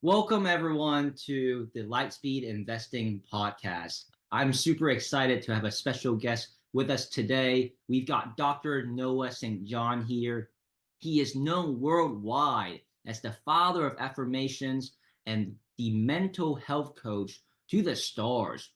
Welcome, everyone, to the Lightspeed Investing Podcast. I'm super excited to have a special guest with us today. We've got Dr. Noah St. John here. He is known worldwide as the father of affirmations and the mental health coach to the stars,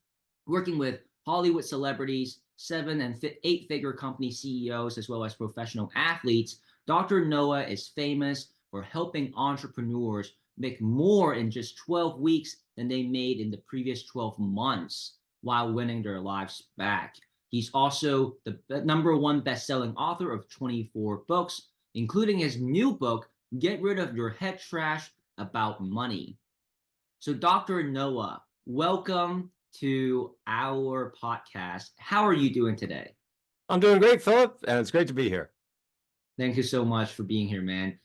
working with Hollywood celebrities, seven and eight-figure company CEOs, as well as professional athletes. Dr. Noah is famous for helping entrepreneurs make more in just 12 weeks than they made in the previous 12 months while winning their lives back. He's also the number one best-selling author of 24 books, including his new book, Get Rid of Your Head Trash About Money. So, Dr. Noah, welcome to our podcast. How are you doing today? I'm doing great, Philip, and it's great to be here. Thank you so much for being here, man.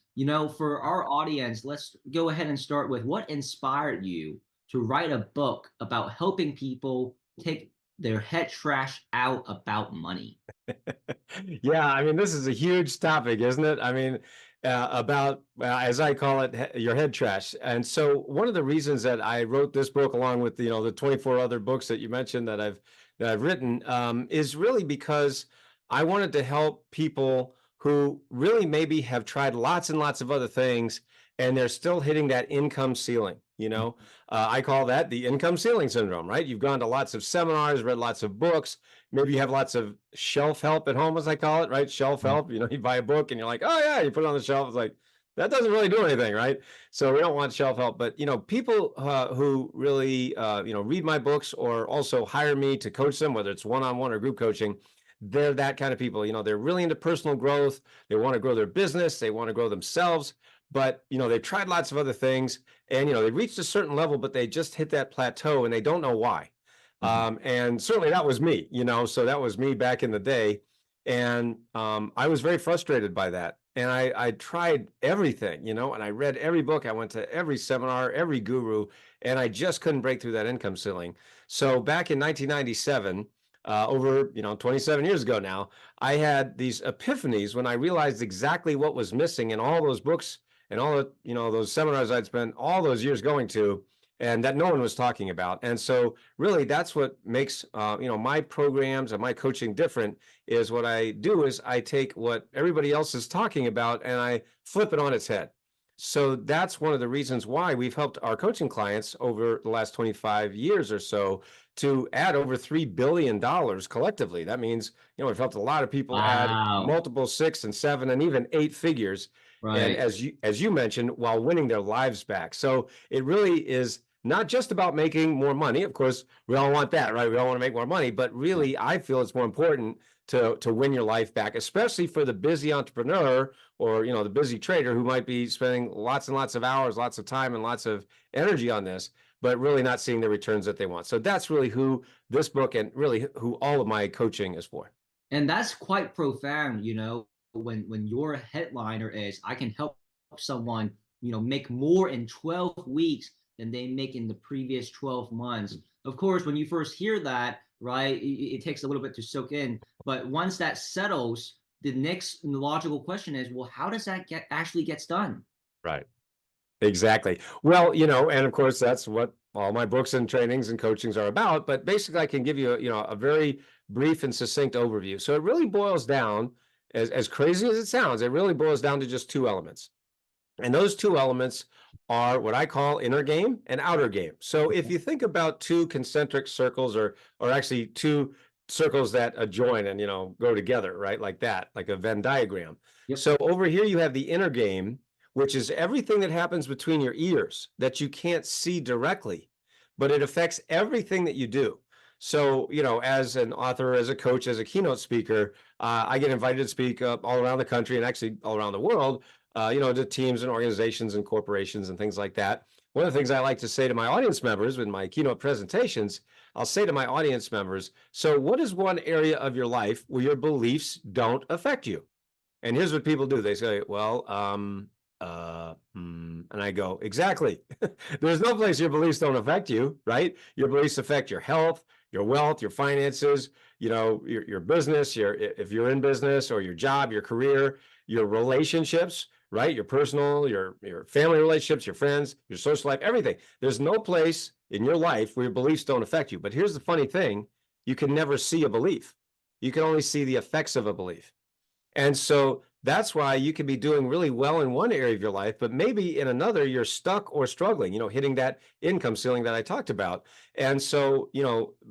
For our audience, let's go ahead and start with what inspired you to write a book about helping people take their head trash out about money. Yeah, I mean, this is a huge topic, isn't it? I mean, about, as I call it, your head trash. And so one of the reasons that I wrote this book, along with, the 24 other books that you mentioned that I've written, is really because I wanted to help people who really maybe have tried lots and lots of other things, and they're still hitting that income ceiling. I call that the income ceiling syndrome, right? You've gone to lots of seminars, read lots of books. Maybe you have lots of shelf help at home, as I call it, right? Shelf help. You buy a book and you're like, oh yeah, you put it on the shelf. It's like, that doesn't really do anything, right? So we don't want shelf help. But people who really read my books or also hire me to coach them, whether it's one-on-one or group coaching, they're that kind of people. They're really into personal growth. They want to grow their business. They want to grow themselves. But they've tried lots of other things, and they reached a certain level, but they just hit that plateau and they don't know why. And certainly that was me. So that was me back in the day, and I was very frustrated by that. And I tried everything, and I read every book. I went to every seminar, every guru, and I just couldn't break through that income ceiling. So back in 1997, over 27 years ago now, I had these epiphanies when I realized exactly what was missing in all those books and all the those seminars I'd spent all those years going to, and that no one was talking about. And so really that's what makes my programs and my coaching different. Is what I do is I take what everybody else is talking about and I flip it on its head. So that's one of the reasons why we've helped our coaching clients over the last 25 years or so to add over $3 billion collectively. That means, we've helped a lot of people add Wow. multiple 6 and 7 and even 8 figures. And Right. as you mentioned, while winning their lives back. So it really is not just about making more money. Of course, we all want that, right? We all want to make more money, but really, I feel it's more important to win your life back, especially for the busy entrepreneur or the busy trader who might be spending lots and lots of hours, lots of time, and lots of energy on this, but really not seeing the returns that they want. So that's really who this book and really who all of my coaching is for. And that's quite profound, when your headliner is, I can help someone, make more in 12 weeks than they make in the previous 12 months. Of course, when you first hear that, right, it takes a little bit to soak in. But once that settles, the next logical question is, well, how does that actually gets done? Right. Exactly. Well, and of course, that's what all my books and trainings and coachings are about. But basically, I can give you, a very brief and succinct overview. So it really boils down, as crazy as it sounds, it really boils down to just two elements. And those two elements are what I call inner game and outer game. So if you think about two concentric circles, or actually two circles that join and go together, right, like that, like a Venn diagram. Yep. So over here you have the inner game, which is everything that happens between your ears that you can't see directly, but it affects everything that you do. So, as an author, as a coach, as a keynote speaker, I get invited to speak all around the country and actually all around the world, to teams and organizations and corporations and things like that. One of the things I like to say to my audience members with my keynote presentations, I'll say to my audience members, so what is one area of your life where your beliefs don't affect you? And here's what people do. They say, well, and I go, exactly. There's no place your beliefs don't affect you, right? Your beliefs affect your health, your wealth, your finances, your business, if you're in business, or your job, your career, your relationships, right? Your personal, your family relationships, your friends, your social life, everything. There's no place in your life where your beliefs don't affect you. But here's the funny thing, you can never see a belief. You can only see the effects of a belief. And so that's why you can be doing really well in one area of your life, but maybe in another you're stuck or struggling, hitting that income ceiling that I talked about. And so,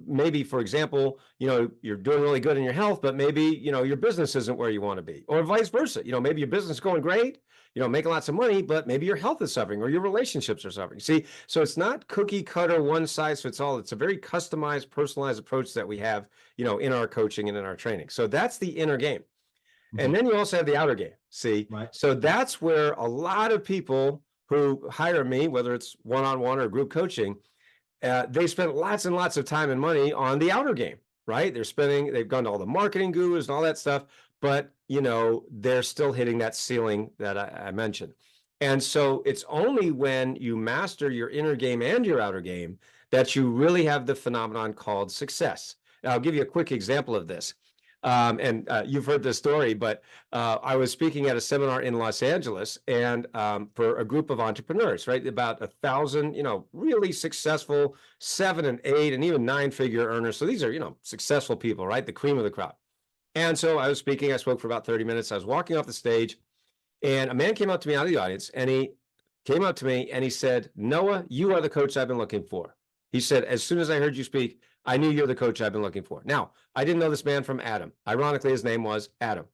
maybe, for example, you're doing really good in your health, but maybe, your business isn't where you want to be, or vice versa. Maybe your business is going great, making lots of money, but maybe your health is suffering or your relationships are suffering. See, so it's not cookie cutter, one size fits all. It's a very customized, personalized approach that we have, in our coaching and in our training. So that's the inner game. And then you also have the outer game. See, Right. so that's where a lot of people who hire me, whether it's one-on-one or group coaching, they spend lots and lots of time and money on the outer game, right? They've gone to all the marketing gurus and all that stuff, but they're still hitting that ceiling that I mentioned. And so it's only when you master your inner game and your outer game that you really have the phenomenon called success. And I'll give you a quick example of this. And you've heard this story, but I was speaking at a seminar in Los Angeles, and for a group of entrepreneurs, right? About 1,000, really successful 7 and 8 and even 9-figure earners. So these are, successful people, right? The cream of the crop. And so I was speaking. I spoke for about 30 minutes. I was walking off the stage, and a man came up to me out of the audience, and he came up to me and he said, "Noah, you are the coach I've been looking for." He said, "As soon as I heard you speak, I knew you're the coach I've been looking for." Now, I didn't know this man from Adam. Ironically, his name was Adam.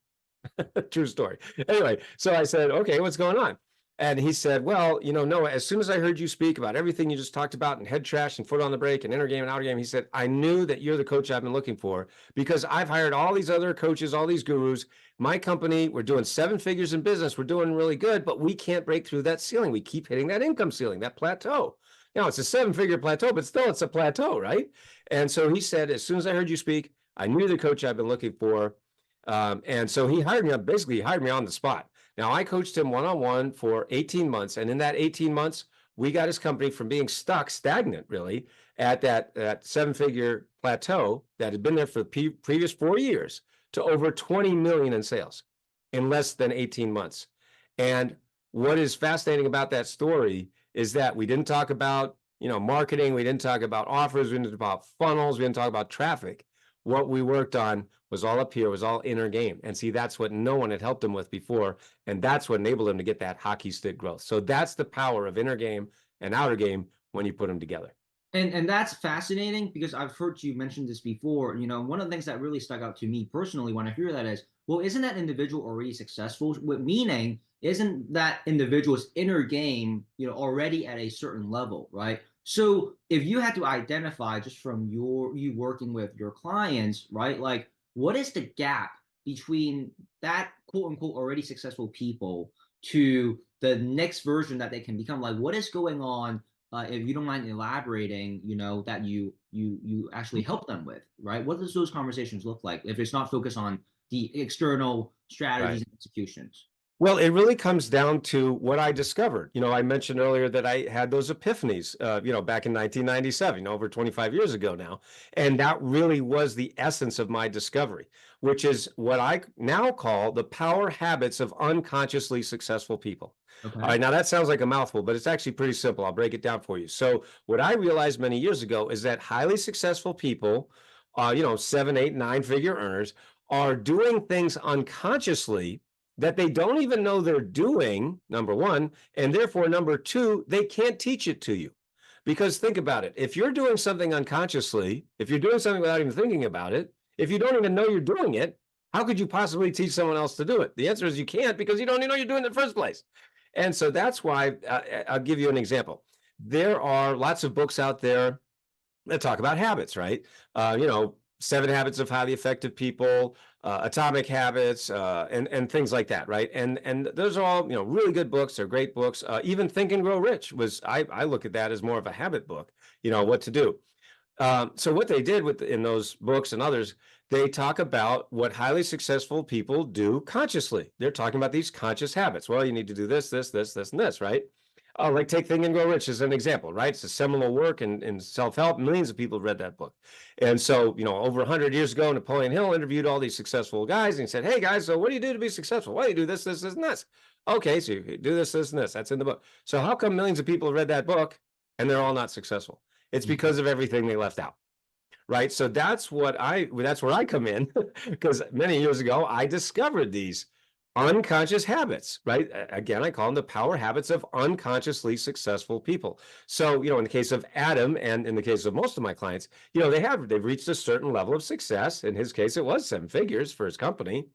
True story. Anyway, so I said, "Okay, what's going on?" And he said, "Well, Noah, as soon as I heard you speak about everything you just talked about and head trash and foot on the brake and inner game and outer game," he said, "I knew that you're the coach I've been looking for because I've hired all these other coaches, all these gurus. My company, we're doing 7 figures in business. We're doing really good, but we can't break through that ceiling. We keep hitting that income ceiling, that plateau." Now, it's a 7-figure plateau, but still it's a plateau, right? And so he said, "As soon as I heard you speak, I knew the coach I've been looking for." And so he hired me, basically hired me on the spot. Now, I coached him one-on-one for 18 months. And in that 18 months, we got his company from being stagnant, really, at that 7-figure plateau that had been there for the previous 4 years to over 20 million in sales in less than 18 months. And what is fascinating about that story is that we didn't talk about, marketing. We didn't talk about offers. We didn't talk about funnels. We didn't talk about traffic. What we worked on was all up here, was all inner game. And see, that's what no one had helped him with before. And that's what enabled him to get that hockey stick growth. So that's the power of inner game and outer game when you put them together. And that's fascinating because I've heard you mention this before. One of the things that really stuck out to me personally when I hear that is, well, isn't that individual already successful? Meaning, isn't that individual's inner game, already at a certain level, right? So if you had to identify just from you working with your clients, right? Like, what is the gap between that quote unquote already successful people to the next version that they can become? Like, what is going on? If you don't mind elaborating, that you actually help them with, right? What does those conversations look like if it's not focused on the external strategies and executions? Well, it really comes down to what I discovered. I mentioned earlier that I had those epiphanies, back in 1997, over 25 years ago now. And that really was the essence of my discovery, which is what I now call the power habits of unconsciously successful people. Okay. All right, now that sounds like a mouthful, but it's actually pretty simple. I'll break it down for you. So what I realized many years ago is that highly successful people, 7, 8, 9-figure earners, are doing things unconsciously that they don't even know they're doing, number one, and therefore, number two, they can't teach it to you. Because think about it. If you're doing something unconsciously, if you're doing something without even thinking about it, if you don't even know you're doing it, how could you possibly teach someone else to do it? The answer is you can't, because you don't even know you're doing it in the first place. And so that's why I'll give you an example. There are lots of books out there that talk about habits, right? 7 Habits of Highly Effective People, Atomic Habits, and things like that, right? And those are all really good books. They're great books. Even Think and Grow Rich was I look at that as more of a habit book. What to do. So what they did in those books and others, they talk about what highly successful people do consciously. They're talking about these conscious habits. Well, you need to do this, this, this, this, and this, right? Like take Think and Grow Rich as an example, right? It's a seminal work in self-help. Millions of people have read that book. And so, over 100 years ago, Napoleon Hill interviewed all these successful guys and he said, "Hey guys, so what do you do to be successful? Well, you do this, this, this, and this." Okay, so you do this, this, and this. That's in the book. So how come millions of people have read that book and they're all not successful? It's Mhm. because of everything they left out. Right. So that's where I come in, because many years ago, I discovered these unconscious habits, right? Again, I call them the power habits of unconsciously successful people. So, in the case of Adam, and in the case of most of my clients, they've reached a certain level of success. In his case, it was 7 figures for his company,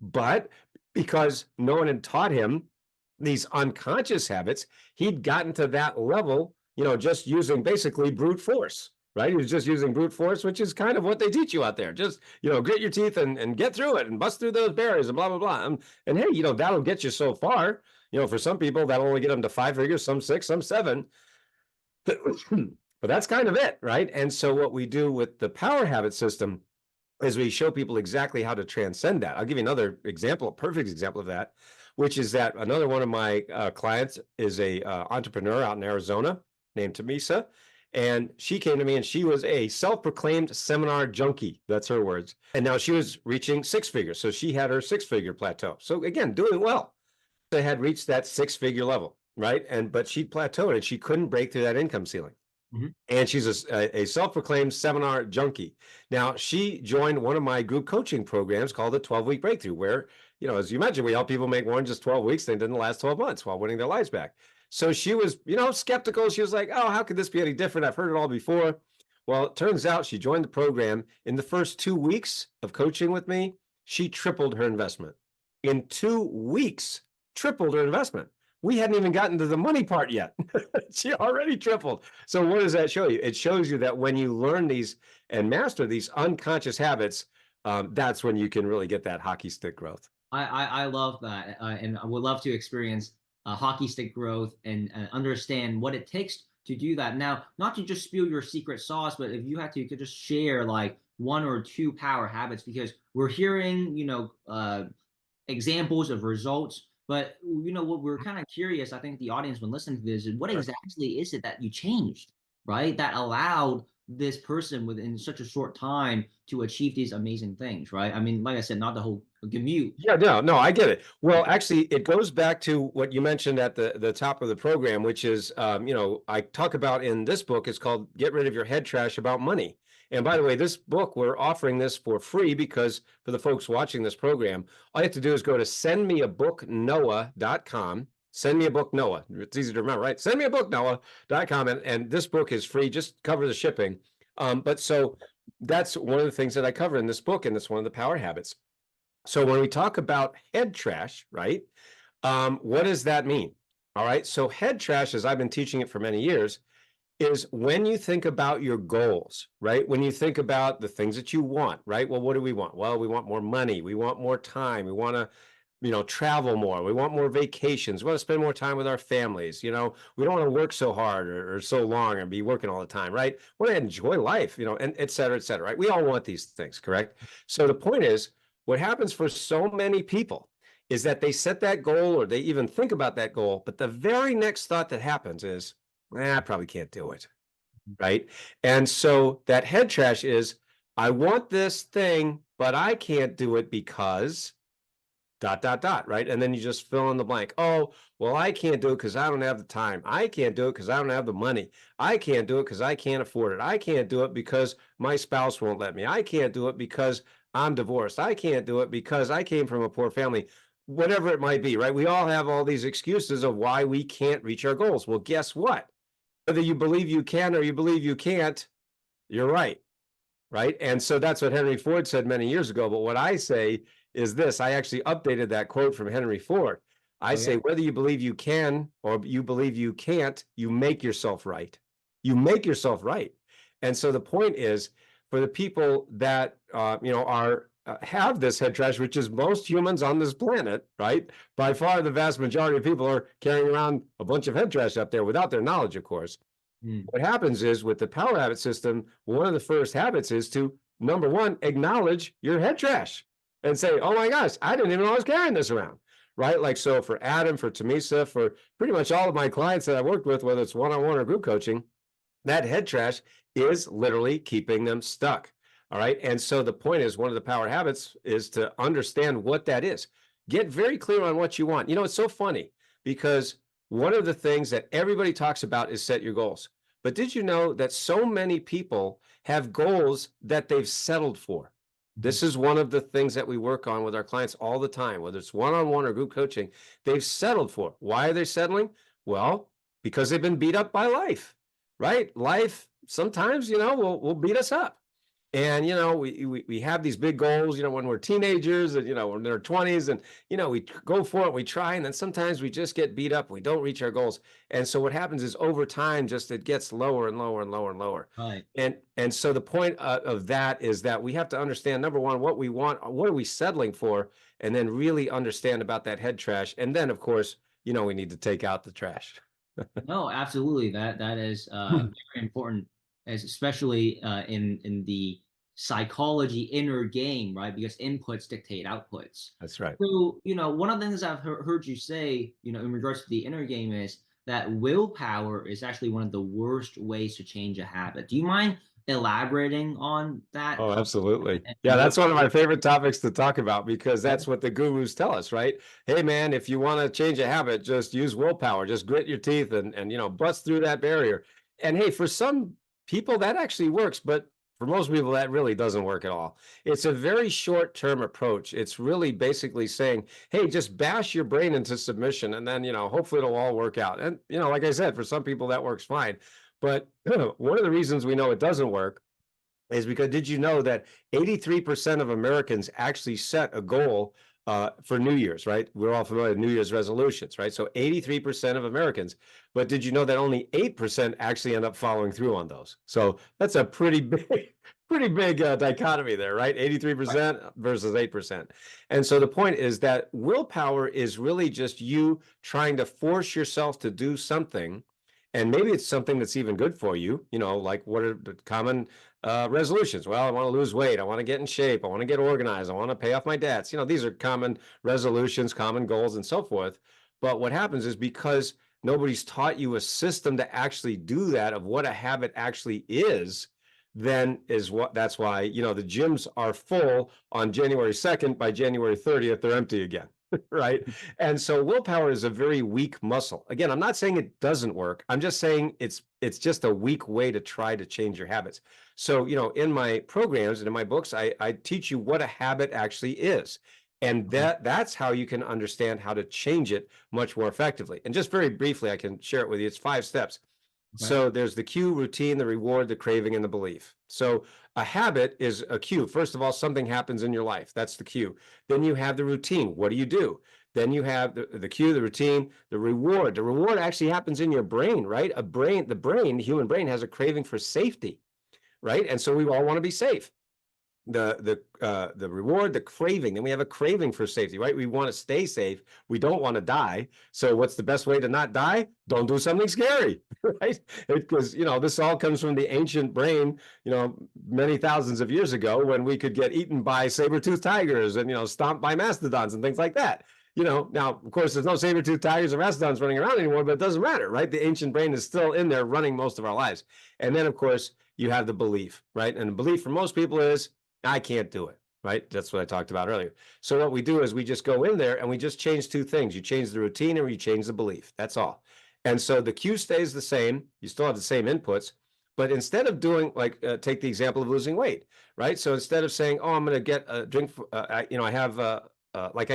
but because no one had taught him these unconscious habits, he'd gotten to that level, just using basically brute force. Right. He was just using brute force, which is kind of what they teach you out there. Just, grit your teeth and get through it and bust through those barriers and blah, blah, blah. And hey, that'll get you so far. For some people, that'll only get them to 5 figures, some 6, some 7. But that's kind of it. Right. And so what we do with the power habit system is we show people exactly how to transcend that. I'll give you another example, a perfect example of that, which is that another one of my clients is a entrepreneur out in Arizona named Tamisa. And she came to me and she was a self-proclaimed seminar junkie. That's her words. And now she was reaching 6 figures. So she had her 6-figure plateau. So again, doing well. They had reached that 6-figure level, right? But she plateaued and she couldn't break through that income ceiling. Mhm. And she's a self-proclaimed seminar junkie. Now, she joined one of my group coaching programs called the 12-Week Breakthrough, where, as you mentioned, we help people make more than just 12 weeks than in the last 12 months while winning their lives back. So she was, skeptical. She was like, oh, how could this be any different? I've heard it all before. Well, it turns out she joined the program. In the first 2 weeks of coaching with me, she tripled her investment. In 2 weeks, tripled her investment. We hadn't even gotten to the money part yet. She already tripled. So what does that show you? It shows you that when you learn these and master these unconscious habits, that's when you can really get that hockey stick growth. I love that, and I would love to experience hockey stick growth and understand what it takes to do that. Now, not to just spill your secret sauce, but if you had to, you could just share like one or two power habits, because we're hearing, examples of results. But what we're kind of curious, I think the audience when listening to this, is what Sure. exactly is it that you changed, right? That allowed this person within such a short time to achieve these amazing things, right? I mean, like I said, not the whole commute. Yeah, no, I get it. Well, actually, it goes back to what you mentioned at the top of the program, which is, I talk about in this book. It's called "Get Rid of Your Head Trash About Money." And by the way, this book, we're offering this for free because for the folks watching this program, all you have to do is go to sendmeabooknoah.com. Send me a book, Noah. It's easy to remember, right? Send me a book, Noah.com. And this book is free. Just cover the shipping. But so that's one of the things that I cover in this book, and it's one of the power habits. So when we talk about head trash, right? What does that mean? All right. So head trash, as I've been teaching it for many years, is when you think about your goals, right? When you think about the things that you want, right? Well, what do we want? Well, we want more money. We want more time. We want to, travel more. We want more vacations. We want to spend more time with our families. We don't want to work so hard or so long and be working all the time, right? We want to enjoy life, and et cetera, right? We all want these things, correct? So the point is, what happens for so many people is that they set that goal or they even think about that goal, but the very next thought that happens is, I probably can't do it, right? And so that head trash is, I want this thing, but I can't do it because ... right? And then you just fill in the blank. Oh, well, I can't do it because I don't have the time. I can't do it because I don't have the money. I can't do it because I can't afford it. I can't do it because my spouse won't let me. I can't do it because I'm divorced. I can't do it because I came from a poor family. Whatever it might be, right? We all have all these excuses of why we can't reach our goals. Well, guess what? Whether you believe you can or you believe you can't, you're right. Right. And so that's what Henry Ford said many years ago. But what I say is this: I actually updated that quote from Henry Ford. I Oh yeah. say, whether you believe you can or you believe you can't, you make yourself right. You make yourself right. And so the point is, for the people that are have this head trash, which is most humans on this planet, right? By far, the vast majority of people are carrying around a bunch of head trash up there without their knowledge, of course. Mm. What happens is, with the power habit system, one of the first habits is to, number one, acknowledge your head trash and say, oh my gosh, I didn't even know I was carrying this around, right? Like, so for Adam, for Tamisa, for pretty much all of my clients that I worked with, whether it's one-on-one or group coaching, that head trash is literally keeping them stuck. All right. And so the point is, one of the power habits is to understand what that is. Get very clear on what you want. It's so funny because one of the things that everybody talks about is set your goals. But did you know that so many people have goals that they've settled for? Mhm. This is one of the things that we work on with our clients all the time, whether it's one-on-one or group coaching. They've settled for. Why are they settling? Well, because they've been beat up by life, right? Life sometimes, will beat us up. And, we have these big goals, when we're teenagers and, when they're 20s and, we go for it, we try, and then sometimes we just get beat up. We don't reach our goals. And so what happens is over time, just it gets lower and lower and lower and lower. Right. And so the point of that is that we have to understand, number one, what we want, what are we settling for, and then really understand about that head trash. And then, of course, we need to take out the trash. No, absolutely. That is very important, as especially in the psychology inner game, right? Because inputs dictate outputs. That's right. So, one of the things I've heard you say, in regards to the inner game is that willpower is actually one of the worst ways to change a habit. Do you mind elaborating on that? Oh, absolutely. Yeah, And what? that's one of my favorite topics to talk about because that's what the gurus tell us, right? Hey, man, if you want to change a habit, just use willpower, just grit your teeth and bust through that barrier. And hey, for some people that actually works, but for most people that really doesn't work at all. It's a very short-term approach. It's really basically saying, hey, just bash your brain into submission and then, hopefully it'll all work out. And, like I said, for some people that works fine. But one of the reasons we know it doesn't work is because did you know that 83% of Americans actually set a goal for New Year's, right? We're all familiar with New Year's resolutions, right? So 83% of Americans, but did you know that only 8% actually end up following through on those? So that's a pretty big dichotomy there, right? 83% versus 8%. And so the point is that willpower is really just you trying to force yourself to do something. And maybe it's something that's even good for you, like what are the common resolutions? Well, I want to lose weight. I want to get in shape. I want to get organized. I want to pay off my debts. These are common resolutions, common goals, and so forth. But what happens is because nobody's taught you a system to actually do that of what a habit actually is, that's why, the gyms are full on January 2nd. By January 30th, they're empty again. Right. And so willpower is a very weak muscle. Again, I'm not saying it doesn't work. I'm just saying it's just a weak way to try to change your habits. So, in my programs and in my books, I teach you what a habit actually is. And that's how you can understand how to change it much more effectively. And just very briefly, I can share it with you. It's 5 steps. Okay. So there's the cue, routine, the reward, the craving, and the belief. So a habit is a cue. First of all, something happens in your life. That's the cue. Then you have the routine. What do you do? Then you have the cue, the routine, the reward. The reward actually happens in your brain, right? The human brain has a craving for safety, right? And so we all want to be safe. The reward, the craving, then we have a craving for safety, right? We want to stay safe. We don't want to die. So what's the best way to not die? Don't do something scary, right? Because, this all comes from the ancient brain, many thousands of years ago when we could get eaten by saber-toothed tigers and, stomped by mastodons and things like that. Now, of course, there's no saber-toothed tigers or mastodons running around anymore, but it doesn't matter, right? The ancient brain is still in there running most of our lives. And then, of course, you have the belief, right? And the belief for most people is, I can't do it, right? That's what I talked about earlier. So what we do is we just go in there and we just change 2 things. You change the routine and you change the belief. That's all. And so the cue stays the same. You still have the same inputs, but instead of doing take the example of losing weight, right? So instead of saying, oh, I'm going to get a drink, I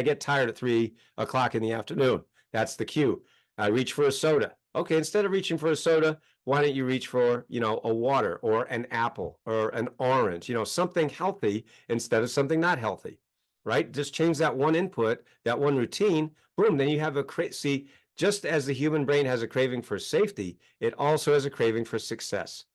get tired at 3 o'clock in the afternoon. That's the cue. I reach for a soda. Okay, instead of reaching for a soda, why don't you reach for, a water or an apple or an orange, something healthy instead of something not healthy, right? Just change that one input, that one routine, boom, then you have see, just as the human brain has a craving for safety, it also has a craving for success,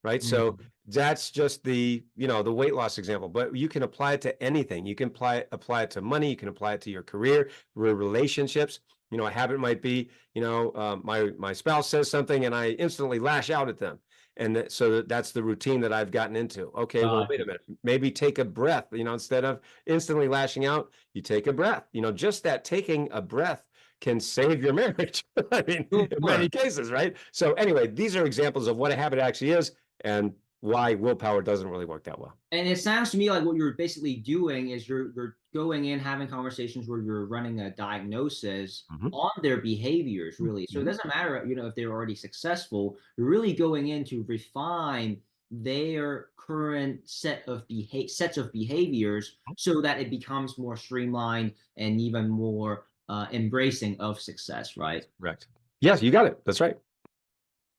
right? So that's just the weight loss example, but you can apply it to anything. You can apply it to money. You can apply it to your career, relationships. A habit might be, my spouse says something and I instantly lash out at them. And so that's the routine that I've gotten into. Okay, well, wait a minute. Maybe take a breath, instead of instantly lashing out, you take a breath. Just that taking a breath can save your marriage. I mean, in many cases, right? So anyway, these are examples of what a habit actually is. And why willpower doesn't really work that well. And it sounds to me like what you're basically doing is you're going in having conversations where you're running a diagnosis Mhm. on their behaviors, really. So it Mhm. doesn't matter, if they're already successful. You're really going in to refine their current sets of behaviors so that it becomes more streamlined and even more embracing of success, right? Correct. Yes, you got it. That's right.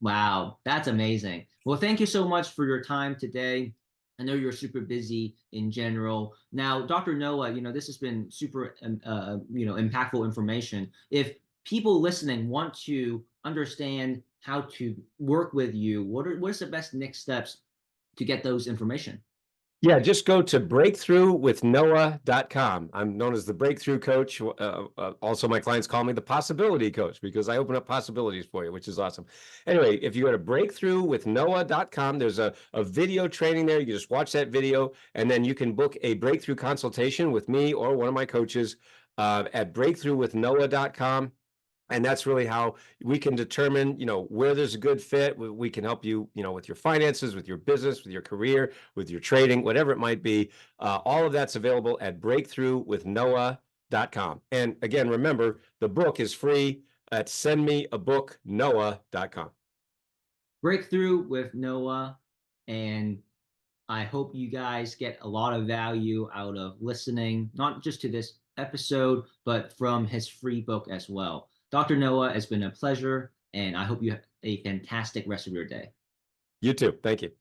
Wow, that's amazing. Well, thank you so much for your time today. I know you're super busy in general. Now, Dr. Noah, this has been super, impactful information. If people listening want to understand how to work with you, what's the best next steps to get those information? Yeah, just go to breakthroughwithnoah.com. I'm known as the breakthrough coach. Also, my clients call me the possibility coach because I open up possibilities for you, which is awesome. Anyway, if you go to breakthroughwithnoah.com, there's a video training there. You can just watch that video, and then you can book a breakthrough consultation with me or one of my coaches at breakthroughwithnoah.com. And that's really how we can determine, where there's a good fit. We can help you, with your finances, with your business, with your career, with your trading, whatever it might be. All of that's available at breakthroughwithnoah.com. And again, remember, the book is free at sendmeabooknoah.com. Breakthrough with Noah, and I hope you guys get a lot of value out of listening, not just to this episode, but from his free book as well. Dr. Noah, it's been a pleasure, and I hope you have a fantastic rest of your day. You too. Thank you.